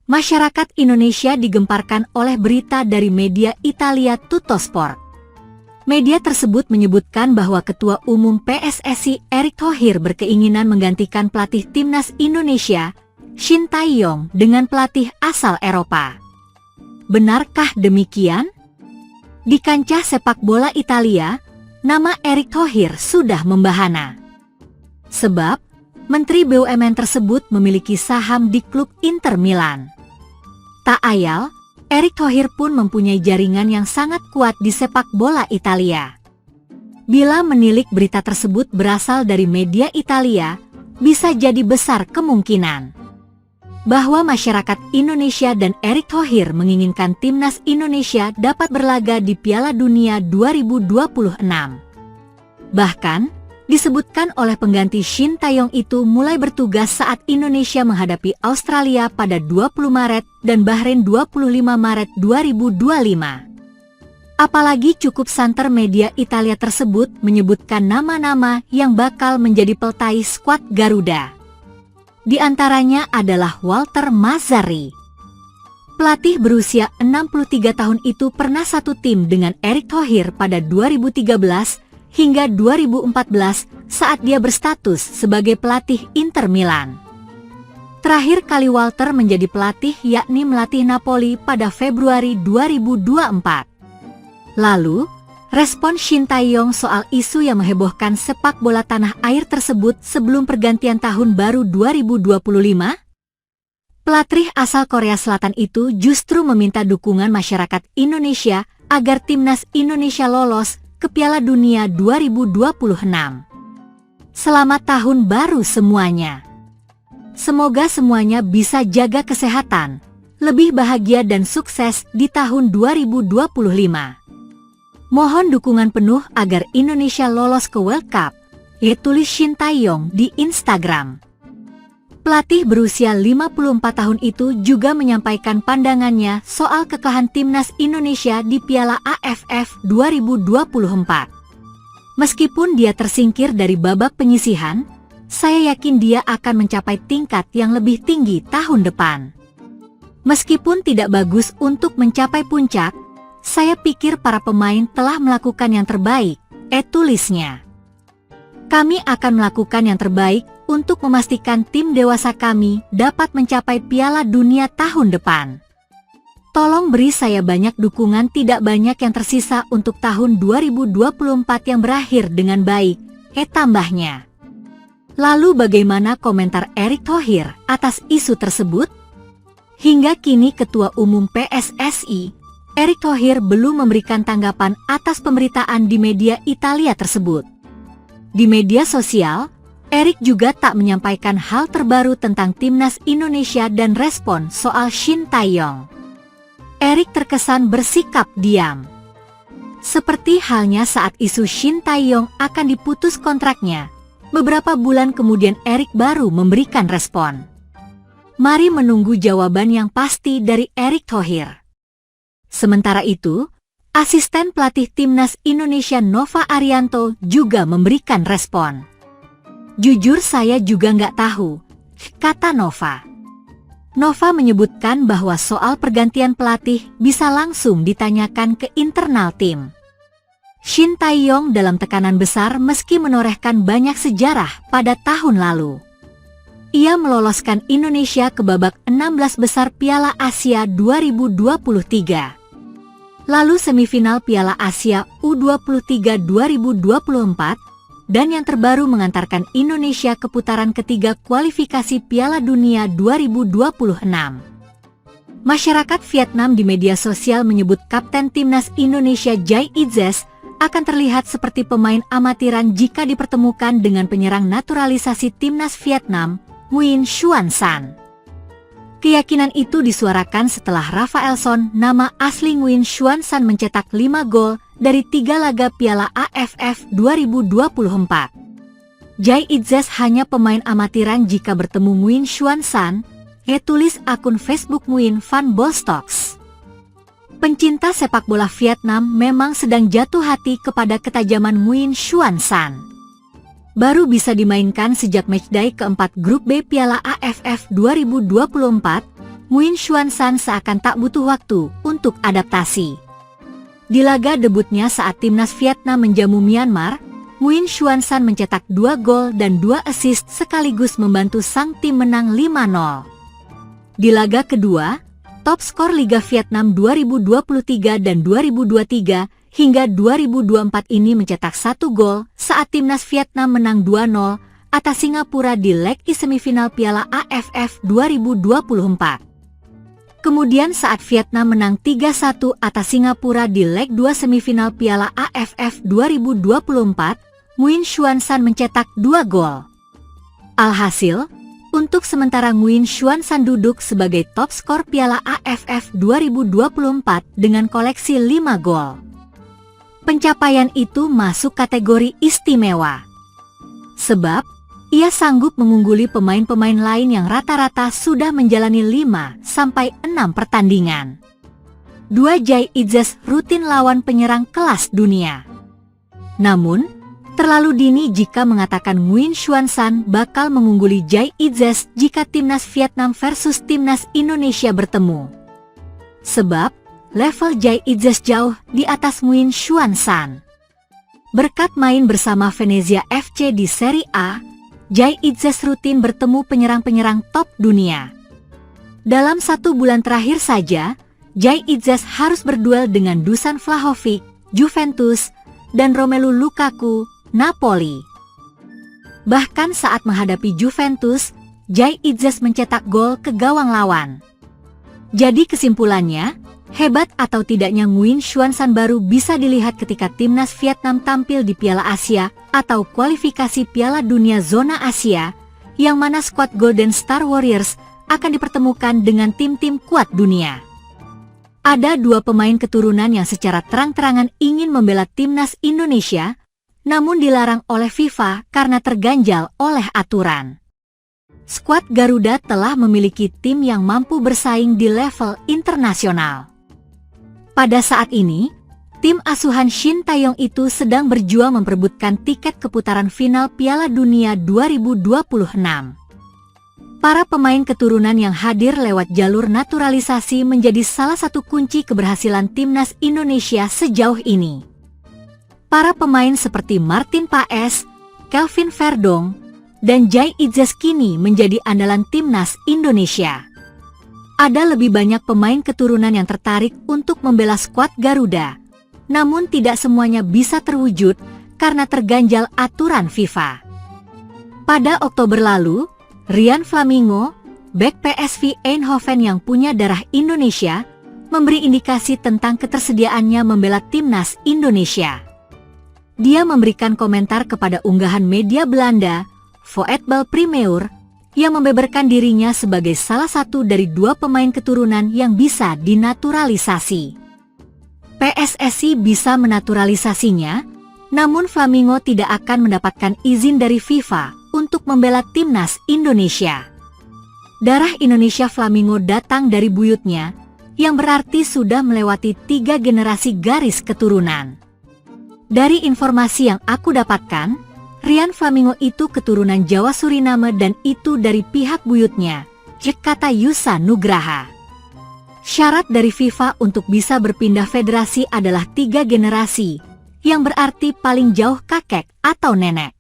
Masyarakat Indonesia digemparkan oleh berita dari media Italia Tuttosport. Media tersebut menyebutkan bahwa Ketua Umum PSSI Erick Thohir berkeinginan menggantikan pelatih timnas Indonesia, Shin Tae-yong, dengan pelatih asal Eropa. Benarkah demikian? Di kancah sepak bola Italia, nama Erick Thohir sudah membahana. Sebab, Menteri BUMN tersebut memiliki saham di klub Inter Milan. Tak ayal, Erick Thohir pun mempunyai jaringan yang sangat kuat di sepak bola Italia. Bila menilik berita tersebut berasal dari media Italia, bisa jadi besar kemungkinan bahwa masyarakat Indonesia dan Erick Thohir menginginkan timnas Indonesia dapat berlaga di Piala Dunia 2026. Bahkan, disebutkan oleh pengganti Shin Tae-yong itu mulai bertugas saat Indonesia menghadapi Australia pada 20 Maret dan Bahrain 25 Maret 2025. Apalagi cukup santer media Italia tersebut menyebutkan nama-nama yang bakal menjadi peltai skuad Garuda. Di antaranya adalah Walter Mazzarri. Pelatih berusia 63 tahun itu pernah satu tim dengan Erick Thohir pada 2013 hingga 2014 saat dia berstatus sebagai pelatih Inter Milan. Terakhir kali Walter menjadi pelatih yakni melatih Napoli pada Februari 2024. Lalu, respon Shin Tae-yong soal isu yang menghebohkan sepak bola tanah air tersebut sebelum pergantian tahun baru 2025? Pelatih asal Korea Selatan itu justru meminta dukungan masyarakat Indonesia agar timnas Indonesia lolos ke Piala Dunia 2026. Selamat tahun baru semuanya. Semoga semuanya bisa jaga kesehatan, lebih bahagia dan sukses di tahun 2025. Mohon dukungan penuh agar Indonesia lolos ke World Cup, tulis Shin Tae-yong di Instagram. Pelatih berusia 54 tahun itu juga menyampaikan pandangannya soal kekalahan timnas Indonesia di Piala AFF 2024. Meskipun dia tersingkir dari babak penyisihan, saya yakin dia akan mencapai tingkat yang lebih tinggi tahun depan. Meskipun tidak bagus untuk mencapai puncak, saya pikir para pemain telah melakukan yang terbaik, tulisnya. Kami akan melakukan yang terbaik untuk memastikan tim dewasa kami dapat mencapai Piala Dunia tahun depan. Tolong beri saya banyak dukungan, tidak banyak yang tersisa untuk tahun 2024 yang berakhir dengan baik, tambahnya. Lalu bagaimana komentar Erick Thohir atas isu tersebut? Hingga kini Ketua Umum PSSI, Erick Thohir belum memberikan tanggapan atas pemberitaan di media Italia tersebut. Di media sosial, Erick juga tak menyampaikan hal terbaru tentang timnas Indonesia dan respon soal Shin Tae-yong. Erick terkesan bersikap diam. Seperti halnya saat isu Shin Tae-yong akan diputus kontraknya, beberapa bulan kemudian Erick baru memberikan respon. Mari menunggu jawaban yang pasti dari Erick Thohir. Sementara itu, asisten pelatih timnas Indonesia Nova Arianto juga memberikan respon. Jujur saya juga nggak tahu, kata Nova. Nova menyebutkan bahwa soal pergantian pelatih bisa langsung ditanyakan ke internal tim. Shin Tae-yong dalam tekanan besar meski menorehkan banyak sejarah pada tahun lalu. Ia meloloskan Indonesia ke babak 16 besar Piala Asia 2023. Lalu semifinal Piala Asia U23 2024, dan yang terbaru mengantarkan Indonesia ke putaran ketiga kualifikasi Piala Dunia 2026. Masyarakat Vietnam di media sosial menyebut Kapten Timnas Indonesia Jai Itzes akan terlihat seperti pemain amatiran jika dipertemukan dengan penyerang naturalisasi Timnas Vietnam, Nguyen Xuan San. Keyakinan itu disuarakan setelah Rafaelson, nama asli Nguyen Xuan San, mencetak 5 gol dari 3 laga Piala AFF 2024. Jai Itzes hanya pemain amatiran jika bertemu Nguyen Xuan San, tulis akun Facebook Nguyen Van Bostoks. Pencinta sepak bola Vietnam memang sedang jatuh hati kepada ketajaman Nguyen Xuan San. Baru bisa dimainkan sejak matchday keempat grup B Piala AFF 2024, Nguyen Xuan San seakan tak butuh waktu untuk adaptasi. Di laga debutnya saat timnas Vietnam menjamu Myanmar, Nguyen Xuan San mencetak 2 gol dan 2 assist sekaligus membantu sang tim menang 5-0. Di laga kedua, top skor Liga Vietnam 2023 dan 2023 hingga 2024 ini mencetak 1 gol saat timnas Vietnam menang 2-0 atas Singapura di leg E semifinal Piala AFF 2024. Kemudian saat Vietnam menang 3-1 atas Singapura di leg 2 semifinal Piala AFF 2024, Nguyen Xuan San mencetak 2 gol. Alhasil, untuk sementara Nguyen Xuan San duduk sebagai top skor Piala AFF 2024 dengan koleksi 5 gol. Pencapaian itu masuk kategori istimewa. Sebab, ia sanggup mengungguli pemain-pemain lain yang rata-rata sudah menjalani 5-6 pertandingan. 2 Jai Itzes rutin lawan penyerang kelas dunia. Namun, terlalu dini jika mengatakan Nguyen Xuan San bakal mengungguli Jai Itzes jika timnas Vietnam versus timnas Indonesia bertemu. Sebab, level Jai Itzes jauh di atas Nguyen Xuan San. Berkat main bersama Venezia FC di Serie A, Jai Itzes rutin bertemu penyerang-penyerang top dunia. Dalam 1 bulan terakhir saja, Jai Itzes harus berduel dengan Dusan Vlahovic, Juventus, dan Romelu Lukaku, Napoli. Bahkan saat menghadapi Juventus, Jai Itzes mencetak gol ke gawang lawan. Jadi kesimpulannya, hebat atau tidaknya Nguyen Xuan San baru bisa dilihat ketika timnas Vietnam tampil di Piala Asia atau kualifikasi Piala Dunia Zona Asia, yang mana skuad Golden Star Warriors akan dipertemukan dengan tim-tim kuat dunia. Ada 2 pemain keturunan yang secara terang-terangan ingin membela timnas Indonesia, namun dilarang oleh FIFA karena terganjal oleh aturan. Skuad Garuda telah memiliki tim yang mampu bersaing di level internasional. Pada saat ini, tim asuhan Shin Tae-yong itu sedang berjuang memperebutkan tiket keputaran final Piala Dunia 2026. Para pemain keturunan yang hadir lewat jalur naturalisasi menjadi salah satu kunci keberhasilan timnas Indonesia sejauh ini. Para pemain seperti Martin Paes, Kelvin Verdong, dan Jai Itzes kini menjadi andalan timnas Indonesia. Ada lebih banyak pemain keturunan yang tertarik untuk membela skuad Garuda, namun tidak semuanya bisa terwujud karena terganjal aturan FIFA. Pada Oktober lalu, Rian Flamingo, bek PSV Eindhoven yang punya darah Indonesia, memberi indikasi tentang ketersediaannya membela timnas Indonesia. Dia memberikan komentar kepada unggahan media Belanda, Voetbal Primeur, yang membeberkan dirinya sebagai salah satu dari 2 pemain keturunan yang bisa dinaturalisasi. PSSI bisa menaturalisasinya, namun Flamingo tidak akan mendapatkan izin dari FIFA untuk membela timnas Indonesia. Darah Indonesia Flamingo datang dari buyutnya, yang berarti sudah melewati 3 generasi garis keturunan. Dari informasi yang aku dapatkan, Rian Flamingo itu keturunan Jawa Suriname dan itu dari pihak buyutnya, kata Yusa Nugraha. Syarat dari FIFA untuk bisa berpindah federasi adalah 3 generasi, yang berarti paling jauh kakek atau nenek.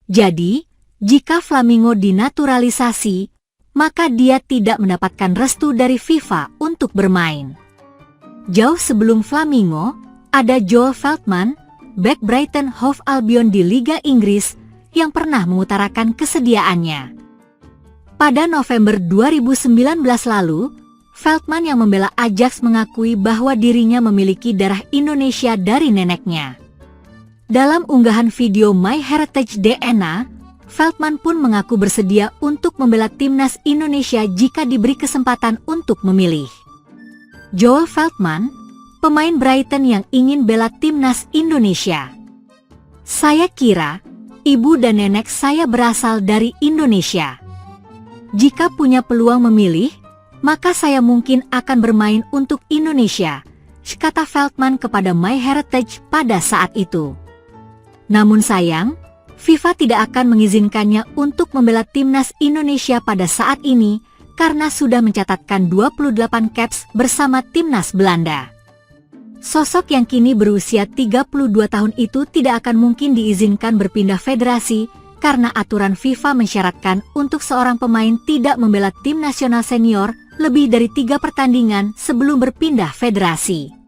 Jadi, jika Flamingo dinaturalisasi, maka dia tidak mendapatkan restu dari FIFA untuk bermain. Jauh sebelum Flamingo, ada Joel Veltman, bek Brighton Hove Albion di Liga Inggris, yang pernah mengutarakan kesediaannya. Pada November 2019 lalu, Veltman yang membela Ajax mengakui bahwa dirinya memiliki darah Indonesia dari neneknya. Dalam unggahan video My Heritage DNA, Veltman pun mengaku bersedia untuk membela timnas Indonesia jika diberi kesempatan untuk memilih. Joel Veltman, pemain Brighton yang ingin bela timnas Indonesia. Saya kira, ibu dan nenek saya berasal dari Indonesia. Jika punya peluang memilih, maka saya mungkin akan bermain untuk Indonesia, kata Veltman kepada My Heritage pada saat itu. Namun sayang, FIFA tidak akan mengizinkannya untuk membela timnas Indonesia pada saat ini karena sudah mencatatkan 28 caps bersama timnas Belanda. Sosok yang kini berusia 32 tahun itu tidak akan mungkin diizinkan berpindah federasi karena aturan FIFA mensyaratkan untuk seorang pemain tidak membela tim nasional senior lebih dari 3 pertandingan sebelum berpindah federasi.